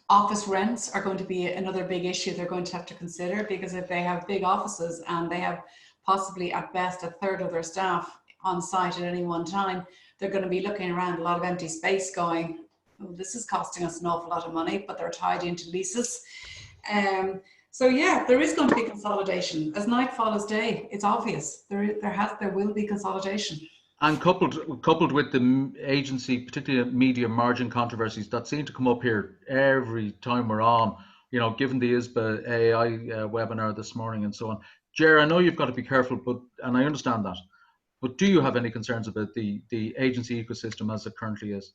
Office rents are going to be another big issue they're going to have to consider, because if they have big offices and they have possibly at best a third of their staff on site at any one time, they're going to be looking around a lot of empty space going, oh, this is costing us an awful lot of money, but they're tied into leases. So yeah, there is going to be consolidation. As night follows day, it's obvious. There will be consolidation. And coupled with the agency, particularly media margin controversies that seem to come up here every time we're on, you know, given the ISBA AI webinar this morning and so on. Ger, I know you've got to be careful, and I understand that, but do you have any concerns about the agency ecosystem as it currently is?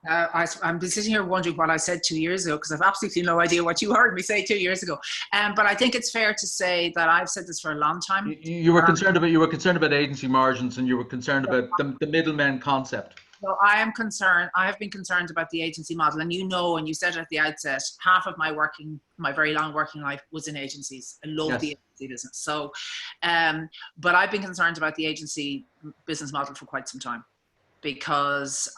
I'm sitting here wondering what I said 2 years ago, because I've absolutely no idea what you heard me say 2 years ago. But I think it's fair to say that I've said this for a long time. You were concerned about agency margins, and you were concerned about the middlemen concept. So I am concerned. I have been concerned about the agency model, and you know, and you said at the outset, half of my very long working life was in agencies. I love the agency business. So, but I've been concerned about the agency business model for quite some time. Because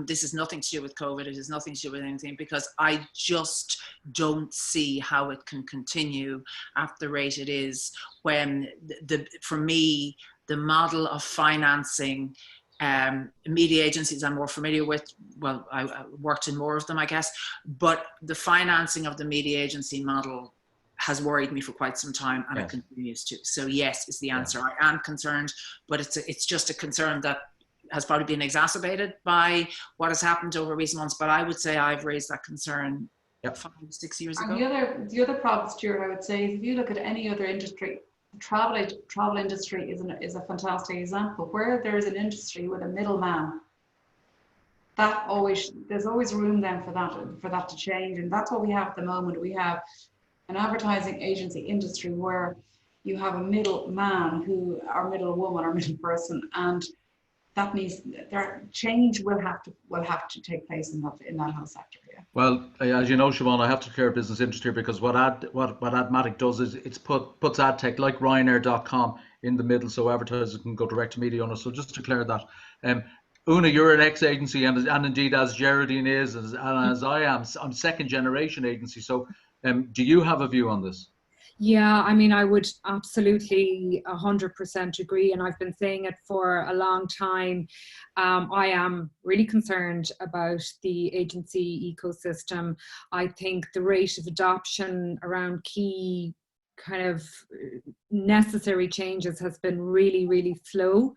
this is nothing to do with COVID, it has nothing to do with anything, because I just don't see how it can continue at the rate it is, when for me, the model of financing media agencies I'm more familiar with, well, I worked in more of them, I guess, but the financing of the media agency model has worried me for quite some time, and it continues to. So yes, is the answer. I am concerned, but it's just a concern that has probably been exacerbated by what has happened over recent months. But I would say I've raised that concern 5-6 years ago. And the other problem, Stuart, I would say, is if you look at any other industry, the travel industry is a fantastic example. Where there is an industry with a middleman, there's always room then for that to change. And that's what we have at the moment. We have an advertising agency industry where you have a middleman or middle woman or middle person, and that means change will have to take place in that whole sector. Yeah. Well, as you know, Siobhan, I have to declare business interest here, because what Admatic does is it puts ad tech like Ryanair.com in the middle, so advertisers can go direct to media owners. So just declare that. Una, you're an ex-agency, and indeed as Geraldine is, and as I am, I'm second generation agency. So do you have a view on this? Yeah, I mean, I would absolutely 100% agree, and I've been saying it for a long time. I am really concerned about the agency ecosystem. I think the rate of adoption around key kind of necessary changes has been really, really slow.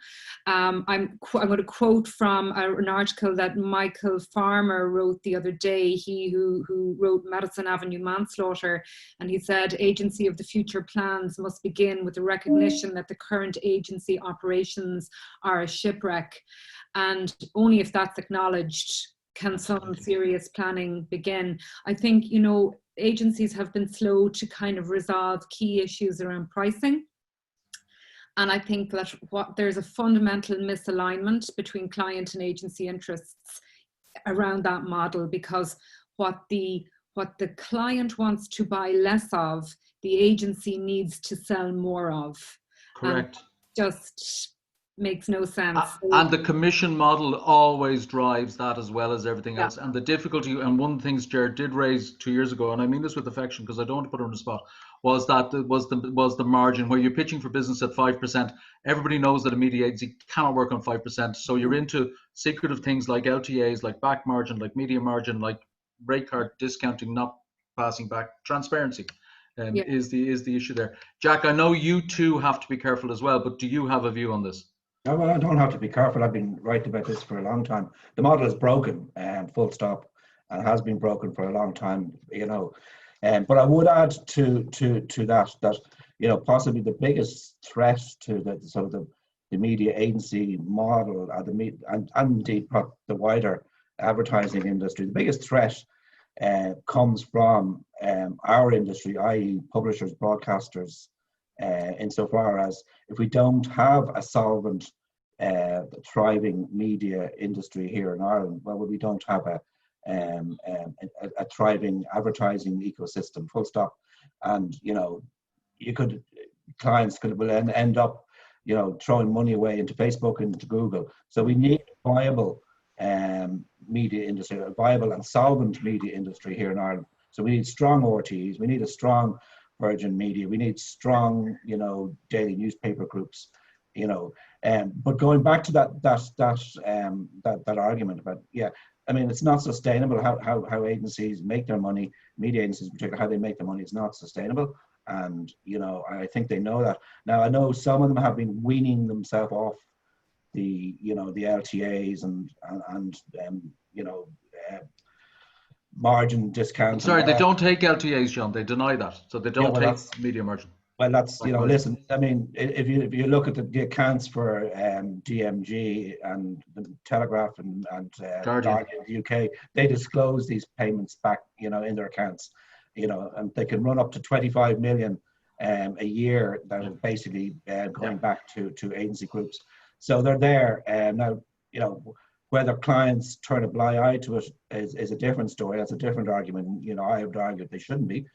I'm going to quote from an article that Michael Farmer wrote the other day, he who wrote Madison Avenue Manslaughter, and he said, agency of the future plans must begin with the recognition that the current agency operations are a shipwreck, and only if that's acknowledged can some serious planning begin. I think, you know, agencies have been slow to kind of resolve key issues around pricing. And I think that there's a fundamental misalignment between client and agency interests around that model, because what the client wants to buy less of, the agency needs to sell more of. Correct. And just makes no sense. And the commission model always drives that, as well as everything else. And the difficulty, and one of the things Jared did raise 2 years ago, and I mean this with affection because I don't want to put her on the spot, was the margin where you're pitching for business at 5%. Everybody knows that a media agency cannot work on 5%. So you're into secretive things like LTAs, like back margin, like media margin, like rate card discounting, not passing back. Transparency is the issue there. Jack, I know you too have to be careful as well, but do you have a view on this? No, well, I don't have to be careful. I've been right about this for a long time. The model is broken, full stop, and has been broken for a long time, you know. But I would add to that, you know, possibly the biggest threat to the media agency model, and indeed the wider advertising industry, the biggest threat comes from our industry, i.e. publishers, broadcasters, insofar as if we don't have a solvent, thriving media industry here in Ireland, well, we don't have a thriving advertising ecosystem, full stop. And, you know, clients will end up, you know, throwing money away into Facebook and into Google. So we need a viable media industry, a viable and solvent media industry here in Ireland. So we need strong RTEs, we need a strong Virgin Media, we need strong, you know, daily newspaper groups, you know. But going back to that argument about, yeah, I mean, it's not sustainable how agencies make their money, media agencies in particular, how they make their money is not sustainable. And, you know, I think they know that. Now, I know some of them have been weaning themselves off the, you know, the LTAs and you know, margin discounts. Sorry, they don't take LTAs, John. They deny that. So they don't take media margin. Well, that's, you know, listen, I mean, if you look at the accounts for DMG and the Telegraph and Guardian in the UK, they disclose these payments back, you know, in their accounts, you know, and they can run up to 25 million a year that is basically going back to agency groups. So they're there. Now, you know, whether clients turn a blind eye to it is a different story. That's a different argument. You know, I would argue they shouldn't be.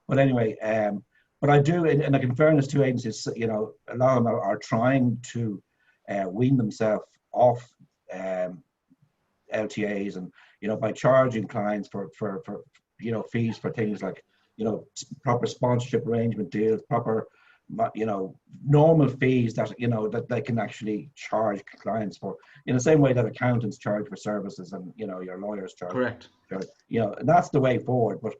But anyway, but I do, and in fairness to agencies, you know, a lot of them are trying to wean themselves off LTAs, and, you know, by charging clients for you know, fees for things like, you know, proper sponsorship arrangement deals, proper, you know, normal fees that, you know, that they can actually charge clients for, in the same way that accountants charge for services and, you know, your lawyers charge. Correct. You know, and that's the way forward. But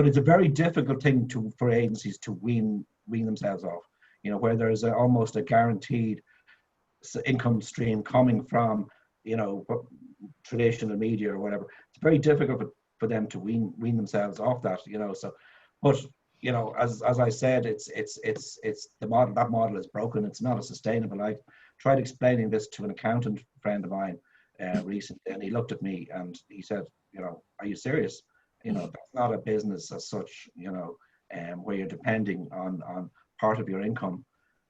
it's a very difficult thing for agencies to wean themselves off, you know, where there's almost a guaranteed income stream coming from, you know, traditional media or whatever. It's very difficult for them to wean themselves off that, you know. So, but, you know, as I said, it's the model. That model is broken. It's not a sustainable. I tried explaining this to an accountant friend of mine recently, and he looked at me and he said, you know, are you serious? You know, that's not a business as such, you know, where you're depending on part of your income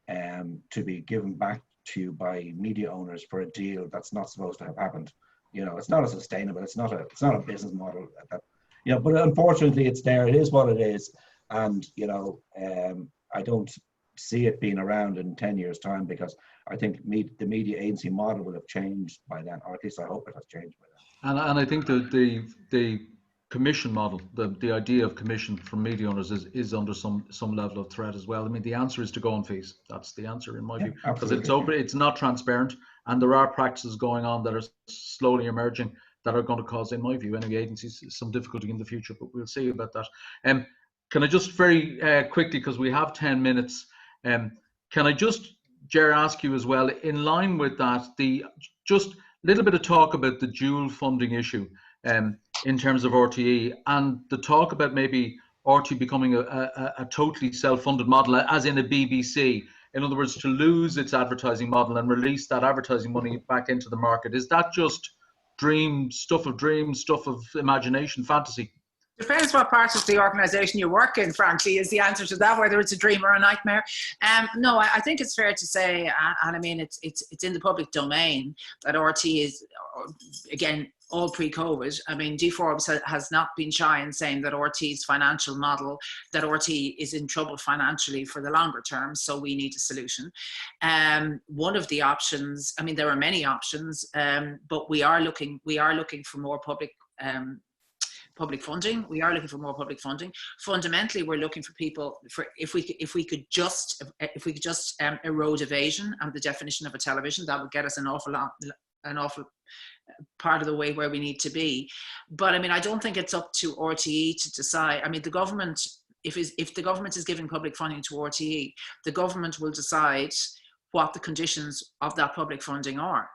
to be given back to you by media owners for a deal that's not supposed to have happened. You know, it's not a sustainable, it's not a business model that, you know, but unfortunately it's there. It is what it is. And, you know, I don't see it being around in 10 years' time, because I think the media agency model will have changed by then, or at least I hope it has changed by then. And I think the commission model, the idea of commission from media owners is under some level of threat as well. I mean, the answer is to go on fees. That's the answer in my view, because it's open, it's not transparent, and there are practices going on that are slowly emerging that are going to cause, in my view, any agencies some difficulty in the future. But we'll see about that. Can I just very quickly, because we have 10 minutes, can I just, Ger, ask you as well, in line with that, just a little bit of talk about the dual funding issue in terms of RTE, and the talk about maybe RTE becoming a totally self-funded model, as in a BBC. In other words, to lose its advertising model and release that advertising money back into the market. Is that just dreams, stuff of imagination, fantasy? Depends what part of the organisation you work in, frankly, is the answer to that, whether it's a dream or a nightmare. No, I think it's fair to say, and I mean, it's in the public domain, that RTE is, again, all pre-COVID. I mean, Forbes has not been shy in saying that RTE's financial model, that RTE is in trouble financially for the longer term, so we need a solution. One of the options, I mean, there are many options, but we are looking for more public funding. We are looking for more public funding. Fundamentally, we're looking for people if we could just erode evasion and the definition of a television, that would get us an awful part of the way where we need to be. But I mean, I don't think it's up to RTE to decide. I mean, the government, if the government is giving public funding to RTE, the government will decide what the conditions of that public funding are.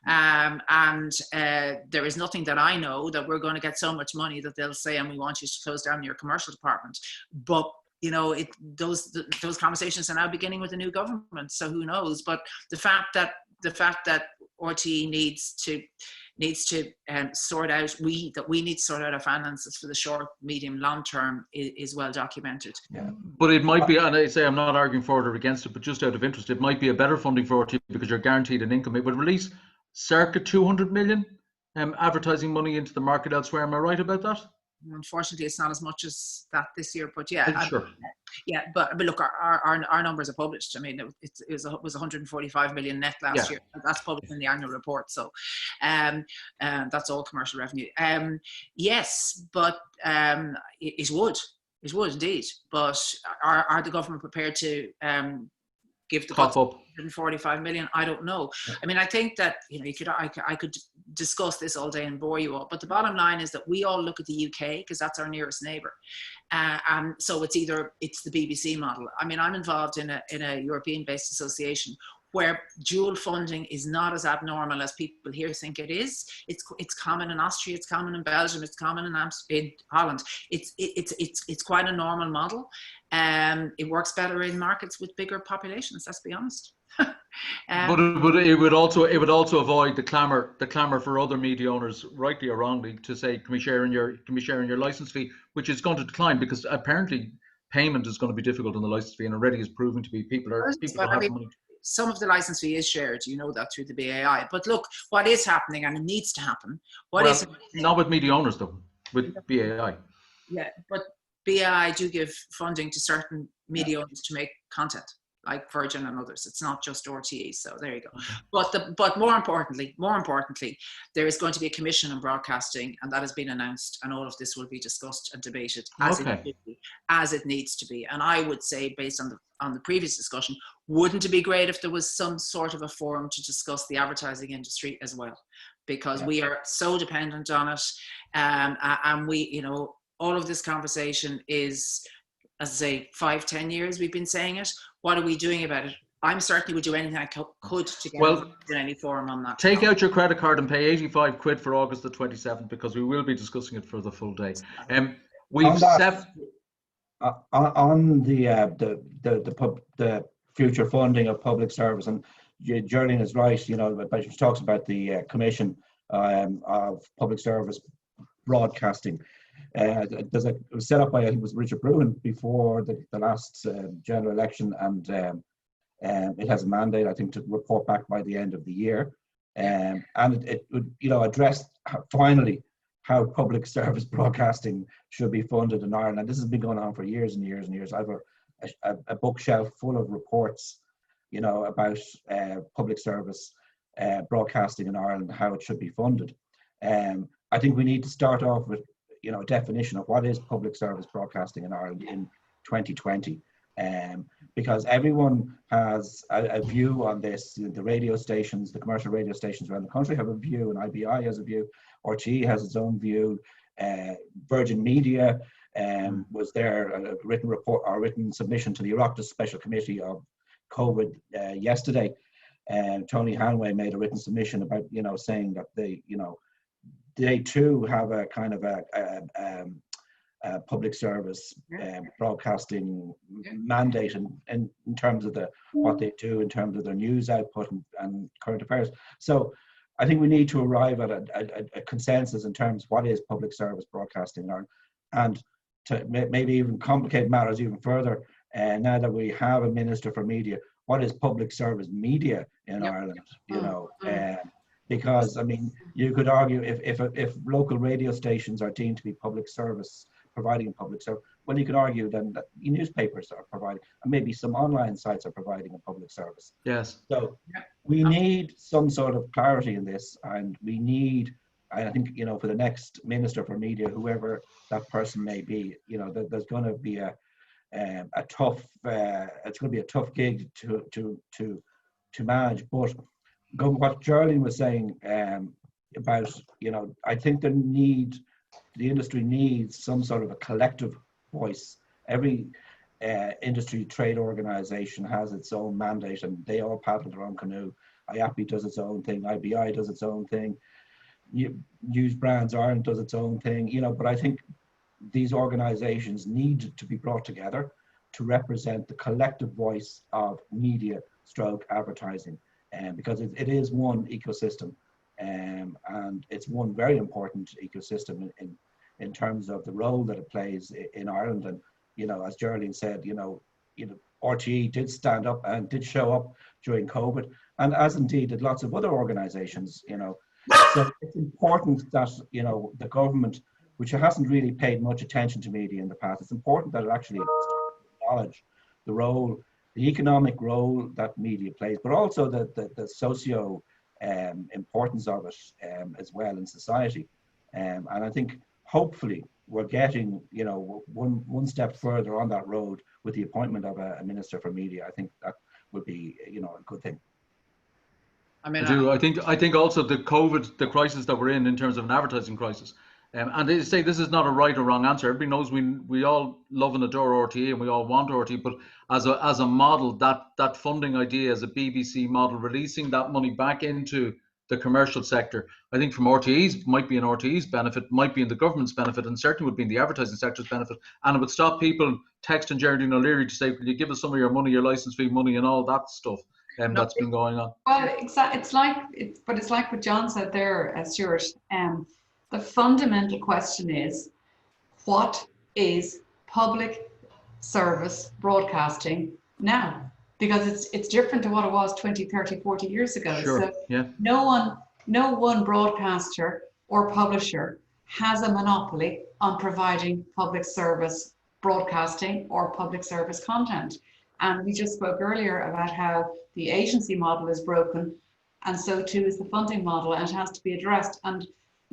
There is nothing that I know that we're going to get so much money that they'll say, and we want you to close down your commercial department. But, you know, those conversations are now beginning with the new government, so who knows? But the fact that RTE needs to sort out, we need to sort out our finances for the short, medium, long term is well documented. Yeah. But it might be, and I say I'm not arguing for it or against it, but just out of interest, it might be a better funding for RTE because you're guaranteed an income. It would release circa 200 million advertising money into the market elsewhere. Am I right about that? Unfortunately, it's not as much as that this year, but yeah, Sure. yeah. But look, our numbers are published. I mean, it was 145 million net last year. That's published in the annual report. So, that's all commercial revenue. Yes, but it would indeed. But are the government prepared to give the Top up 145 million? I don't know. I mean, I think that, you know, I could discuss this all day and bore you all, but the bottom line is that we all look at the UK because that's our nearest neighbour. So it's the BBC model. I mean, I'm involved in a European-based association where dual funding is not as abnormal as people here think it is. It's common in Austria, it's common in Belgium, it's common in Holland. It's quite a normal model. It works better in markets with bigger populations, let's be honest. But it would also avoid the clamour for other media owners, rightly or wrongly, to say, can we share in your license fee, which is going to decline because apparently payment is going to be difficult on the license fee, and already is proving to be people don't have money. Some of the license fee is shared, you know that, through the BAI. But look, what is happening, and it needs to happen. Not with media owners though, with BAI. Yeah, but BAI do give funding to certain media owners to make content, like Virgin and others. It's not just RTE, so there you go. But more importantly, there is going to be a commission on broadcasting, and that has been announced, and all of this will be discussed and debated as it needs to be. And I would say, based on the previous discussion, wouldn't it be great if there was some sort of a forum to discuss the advertising industry as well? Because we are so dependent on it, and we, you know, all of this conversation is, as I say, 5-10 years we've been saying it. What are we doing about it? I'm certainly would do anything I could to get in any forum on that. Take out your credit card and pay 85 quid for August the 27th, because we will be discussing it for the full day. On the future funding of public service, and Geraldine is right, you know, but she talks about the commission of public service broadcasting. It was set up by, I think it was Richard Bruin before the last general election, and it has a mandate, I think, to report back by the end of the year, and it would, you know, address finally how public service broadcasting should be funded in Ireland. And this has been going on for years and years and years. I have a bookshelf full of reports, you know, about public service broadcasting in Ireland, how it should be funded. I think we need to start off with, you know, a definition of what is public service broadcasting in Ireland in 2020. Because everyone has a view on this. The radio stations, the commercial radio stations around the country have a view, and IBI has a view, RTE has its own view, Virgin Media was there, a written report or written submission to the Oireachtas Special Committee of COVID yesterday, and Tony Hanway made a written submission about, you know, saying that they too have a kind of a public service broadcasting mandate in terms of what they do in terms of their news output and current affairs. So I think we need to arrive at a consensus in terms of what is public service broadcasting in Ireland, and to maybe even complicate matters even further, now that we have a Minister for Media, what is public service media in Ireland, you know, because I mean, you could argue if local radio stations are deemed to be public service, providing public service, well, you could argue then that newspapers are providing, and maybe some online sites are providing a public service. Yes. So we need some sort of clarity in this, and we need, I think, you know, for the next Minister for Media, whoever that person may be, you know, there's going to be a tough, it's going to be a tough gig to manage. But what Geraldine was saying about, you know, I think the industry needs some sort of a collective voice. Every industry trade organization has its own mandate, and they all paddle their own canoe. IAPI does its own thing, IBI does its own thing, News Brands Ireland does its own thing, you know, but I think these organizations need to be brought together to represent the collective voice of media stroke advertising, because it is one ecosystem, and it's one very important ecosystem in terms of the role that it plays in Ireland. And, you know, as Geraldine said, you know, RTE did stand up and did show up during COVID, and as indeed did lots of other organizations, you know. So it's important that, you know, the government which hasn't really paid much attention to media in the past. It's important that it actually acknowledge the role, the economic role that media plays, but also the socio importance of it as well in society. And I think hopefully we're getting, you know, one step further on that road with the appointment of a Minister for Media. I think that would be, you know, a good thing. I mean, I think also the COVID, the crisis that we're in terms of an advertising crisis, and they say this is not a right or wrong answer. Everybody knows we all love and adore RTE and we all want RTE, but as a model, that funding idea as a BBC model, releasing that money back into the commercial sector, I think from RTE's, might be in RTE's benefit, might be in the government's benefit, and certainly would be in the advertising sector's benefit. And it would stop people texting Geraldine O'Leary to say, will you give us some of your money, your license fee money and all that stuff that's been going on. Well, it's like what John said there, Stuart. The fundamental question is, what is public service broadcasting now? Because it's different to what it was 20, 30, 40 years ago. Sure. So yeah. no one broadcaster or publisher has a monopoly on providing public service broadcasting or public service content. And we just spoke earlier about how the agency model is broken, and so too is the funding model, and it has to be addressed. And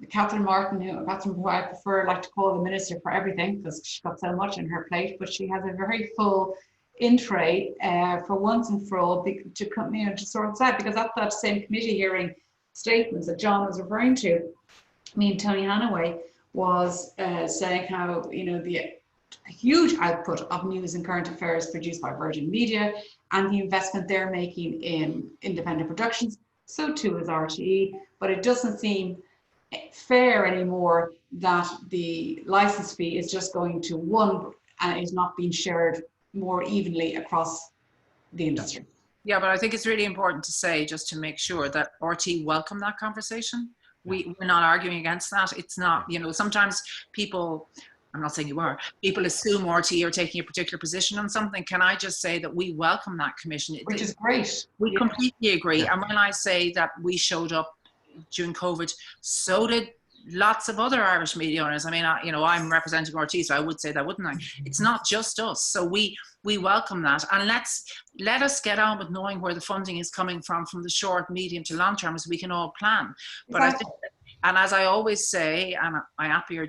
Catherine Martin, who I prefer like to call the Minister for Everything, because she's got so much on her plate, but she has a very full in tray for once and for all to come in to sort this out, because at that same committee hearing statements that John was referring to, me and Tony Hanaway was saying how, you know, the huge output of news and current affairs produced by Virgin Media and the investment they're making in independent productions, so too is RTE, but it doesn't seem fair anymore that the license fee is just going to one and is not being shared more evenly across the industry. Yeah, but I think it's really important to say, just to make sure, that RTE welcome that conversation. We're not arguing against that. It's not, you know, sometimes people, I'm not saying you are, people assume RTE are taking a particular position on something. Can I just say that we welcome that commission? Which is great. We completely agree. And when I say that we showed up during COVID, so did lots of other Irish media owners. I mean, you know, I'm representing RTE, so I would say that, wouldn't I? It's not just us. So we welcome that. And let us get on with knowing where the funding is coming from the short, medium to long term, so we can all plan. But Exactly. I think, and as I always say, and I appear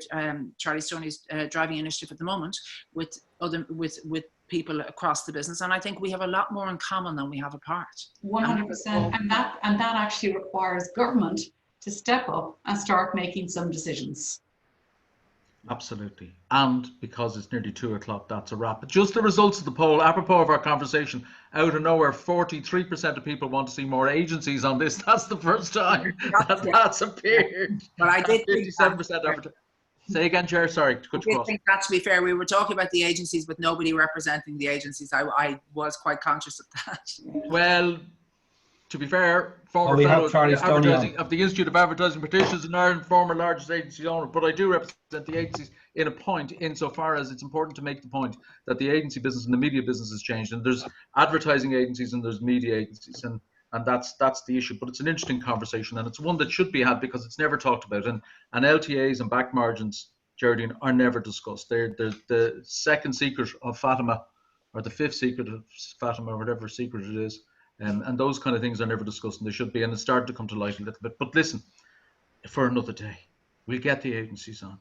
Charlie Stoney's driving initiative at the moment with people across the business, and I think we have a lot more in common than we have apart. 100%, and that actually requires government to step up and start making some decisions. Absolutely. And because it's nearly 2 o'clock, that's a wrap. But just the results of the poll, apropos of our conversation, out of nowhere, 43% of people want to see more agencies on this. That's the first time that's appeared. But I did 57% Say again, Chair. Sorry, to cut you I off. think that, to be fair, we were talking about the agencies with nobody representing the agencies. I was quite conscious of that. Well, to be fair, former have fellow Charlie of the Institute of Advertising Practitioners in Ireland, former largest agency owner, but I do represent the agencies in a point, insofar as it's important to make the point that the agency business and the media business has changed, and there's advertising agencies and there's media agencies, and that's the issue. But it's an interesting conversation, and it's one that should be had because it's never talked about, and LTAs and back margins, Geraldine, are never discussed. They're the second secret of Fatima, or the fifth secret of Fatima, whatever secret it is. And those kind of things are never discussed, and they should be, and it's starting to come to light a little bit. But listen, for another day, we'll get the agencies on.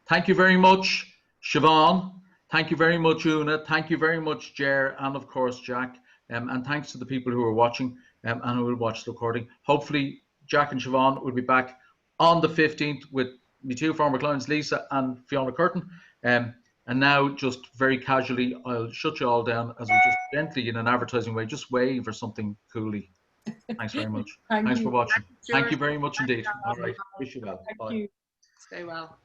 Thank you very much, Siobhan. Thank you very much, Una. Thank you very much, Ger, and of course, Jack. And thanks to the people who are watching and who will watch the recording. Hopefully, Jack and Siobhan will be back on the 15th with me two former clients, Lisa and Fiona Curtin. And now, just very casually, I'll shut you all down as we just gently, in an advertising way, just wave or something coolly. Thanks very much. Thanks for watching. Thank you very much indeed. All right. Wish you well. Bye. Thank you. Stay well.